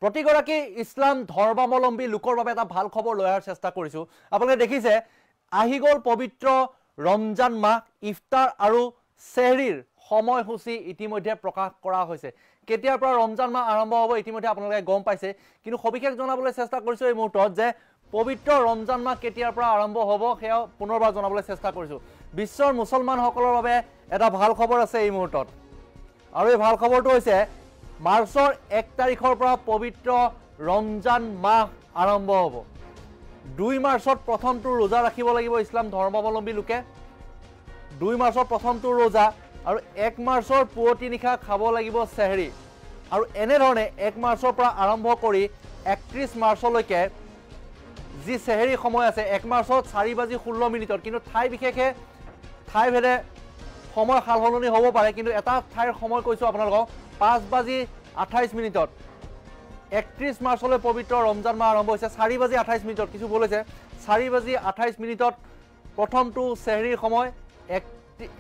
প্ৰতিগৰাকী ইছলাম ধৰ্মাৱলম্বী লোকৰ বাবে এটা ভাল খবৰ লৈ অহাৰ চেষ্টা কৰিছোঁ। আপোনালোকে দেখিছে আহি গ'ল পবিত্ৰ ৰমজান মাহ। ইফতাৰ আৰু চেহৰিৰ সময়সূচী ইতিমধ্যে প্ৰকাশ কৰা হৈছে। কেতিয়াৰ পৰা ৰমজান মাহ আৰম্ভ হ'ব ইতিমধ্যে আপোনালোকে গম পাইছে, কিন্তু সবিশেষ জনাবলৈ চেষ্টা কৰিছোঁ এই মুহূৰ্তত যে পবিত্ৰ ৰমজান মাহ কেতিয়াৰ পৰা আৰম্ভ হ'ব সেয়া পুনৰবাৰ জনাবলৈ চেষ্টা কৰিছোঁ। বিশ্বৰ মুছলমানসকলৰ বাবে এটা ভাল খবৰ আছে এই মুহূৰ্তত, আৰু এই ভাল খবৰটো হৈছে মাৰ্চৰ 1 তাৰিখৰ পৰা পবিত্ৰ ৰমজান মাহ আৰম্ভ হ'ব। 2 মাৰ্চত প্ৰথমটো ৰোজা ৰাখিব লাগিব ইছলাম ধৰ্মাৱলম্বী লোকে। 2 মাৰ্চৰ প্ৰথমটো ৰোজা আৰু 1 মাৰ্চৰ পুৱতি নিশা খাব লাগিব চেহৰি। আৰু এনেধৰণে 1 মাৰ্চৰ পৰা আৰম্ভ কৰি 31 মাৰ্চলৈকে যি চেহৰি সময় আছে, 1 মাৰ্চত 4:16, কিন্তু ঠাই বিশেষে ঠাইভেদে সময় সাল সলনি হ'ব পাৰে, কিন্তু এটা ঠাইৰ সময় কৈছোঁ আপোনালোকক 5:28। 31 মাৰ্চলৈ পবিত্ৰ ৰমজান মাহ আৰম্ভ হৈছে 4:28। কিছু ভুল হৈছে, 4:28 প্ৰথমটো চেহৰিৰ সময়।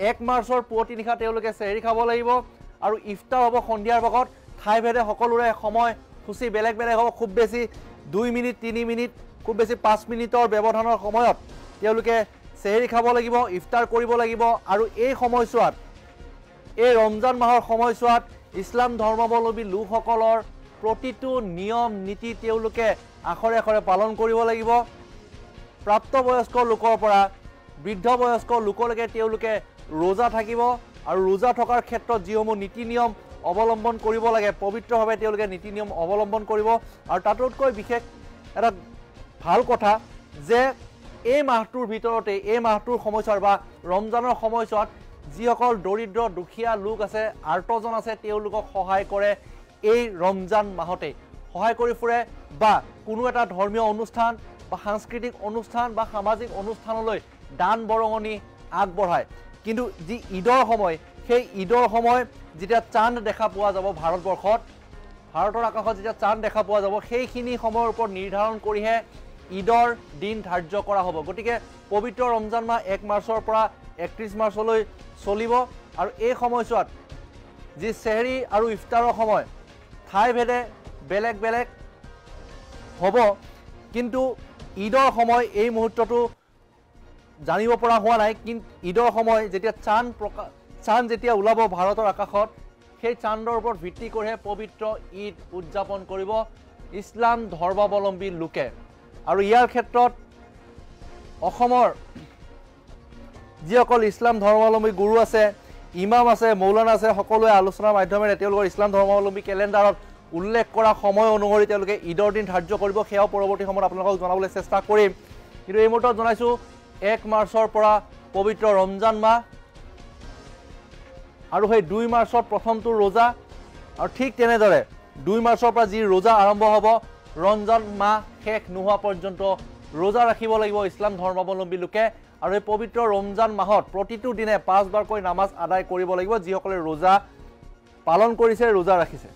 1 মাৰ্চৰ পুৱতি নিশা তেওঁলোকে চেহৰি খাব লাগিব আৰু ইফতাৰ হ'ব সন্ধিয়াৰ ভাগত। ঠাইভেদে সকলোৰে সময়সূচী বেলেগ বেলেগ হ'ব। খুব বেছি 2 মিনিট 3 মিনিট, খুব বেছি 5 মিনিটৰ ব্যৱধানৰ সময়ত তেওঁলোকে চেহৰি খাব লাগিব, ইফতাৰ কৰিব লাগিব। আৰু এই সময়ছোৱাত, এই ৰমজান মাহৰ সময়ছোৱাত ইছলাম ধৰ্মাৱলম্বী লোকসকলৰ প্ৰতিটো নিয়ম নীতি তেওঁলোকে আখৰে আখৰে পালন কৰিব লাগিব। প্ৰাপ্তবয়স্ক লোকৰ পৰা বৃদ্ধ বয়স্ক লোকলৈকে তেওঁলোকে ৰোজা থাকিব, আৰু ৰোজা থকাৰ ক্ষেত্ৰত যিসমূহ নীতি নিয়ম অৱলম্বন কৰিব লাগে পবিত্ৰভাৱে তেওঁলোকে নীতি নিয়ম অৱলম্বন কৰিব। আৰু তাতোতকৈ বিশেষ এটা ভাল কথা যে এই মাহটোৰ ভিতৰতে, এই মাহটোৰ সময়ছোৱাত বা ৰমজানৰ সময়ছোৱাত যিসকল দৰিদ্ৰ দুখীয়া লোক আছে, আৰ্তজন আছে, তেওঁলোকক সহায় কৰে। এই ৰমজান মাহতে সহায় কৰি ফুৰে বা কোনো এটা ধৰ্মীয় অনুষ্ঠান বা সাংস্কৃতিক অনুষ্ঠান বা সামাজিক অনুষ্ঠানলৈ দান বৰঙণি আগবঢ়ায়। কিন্তু যি ঈদৰ সময়, সেই ঈদৰ সময় যেতিয়া চান্দ দেখা পোৱা যাব ভাৰতবৰ্ষত, ভাৰতৰ আকাশত যেতিয়া চান্দ দেখা পোৱা যাব, সেইখিনি সময়ৰ ওপৰত নিৰ্ধাৰণ কৰিহে ঈদৰ দিন ধাৰ্য কৰা হ'ব। গতিকে পবিত্ৰ ৰমজান মাহ 1 মাৰ্চৰ পৰা 31 মাৰ্চলৈ চলিব। আৰু এই সময়ছোৱাত যি চেহৰি আৰু ইফতাৰৰ সময় ঠাইভেদে বেলেগ বেলেগ হ'ব, কিন্তু ঈদৰ সময় এই মুহূৰ্তটো জানিব পৰা হোৱা নাই। কিন্তু ঈদৰ সময় যেতিয়া চান্দ যেতিয়া ওলাব ভাৰতৰ আকাশত, সেই চান্দৰ ওপৰত ভিত্তি কৰিহে পবিত্ৰ ঈদ উদযাপন কৰিব ইছলাম ধৰ্মাৱলম্বী লোকে। আৰু ইয়াৰ ক্ষেত্ৰত অসমৰ যিসকল ইছলাম ধৰ্মাৱলম্বী গুৰু আছে, ইমাম আছে, মৌলানা আছে, সকলোৱে আলোচনাৰ মাধ্যমেৰে তেওঁলোকৰ ইছলাম ধৰ্মাৱলম্বী কেলেণ্ডাৰত উল্লেখ কৰা সময় অনুসৰি তেওঁলোকে ঈদৰ দিন ধাৰ্য কৰিব। সেয়াও পৰৱৰ্তী সময়ত আপোনালোকক জনাবলৈ চেষ্টা কৰিম। কিন্তু এই মুহূৰ্তত জনাইছোঁ 1 মাৰ্চৰ পৰা পবিত্ৰ ৰমজান মাহ, আৰু সেই 2 মাৰ্চত প্ৰথমটো ৰোজা। আৰু ঠিক তেনেদৰে 2 মাৰ্চৰ পৰা যি ৰোজা আৰম্ভ হ'ব, ৰমজান মাহ শেষ নোহোৱা পৰ্যন্ত ৰোজা ৰাখিব লাগিব ইছলাম ধৰ্মাৱলম্বী লোকে। আৰু এই পবিত্ৰ ৰমজান মাহত প্ৰতিটো দিনে 5 বাৰকৈ নামাজ আদায় কৰিব লাগিব যিসকলে ৰোজা পালন কৰিছে, ৰোজা ৰাখিছে।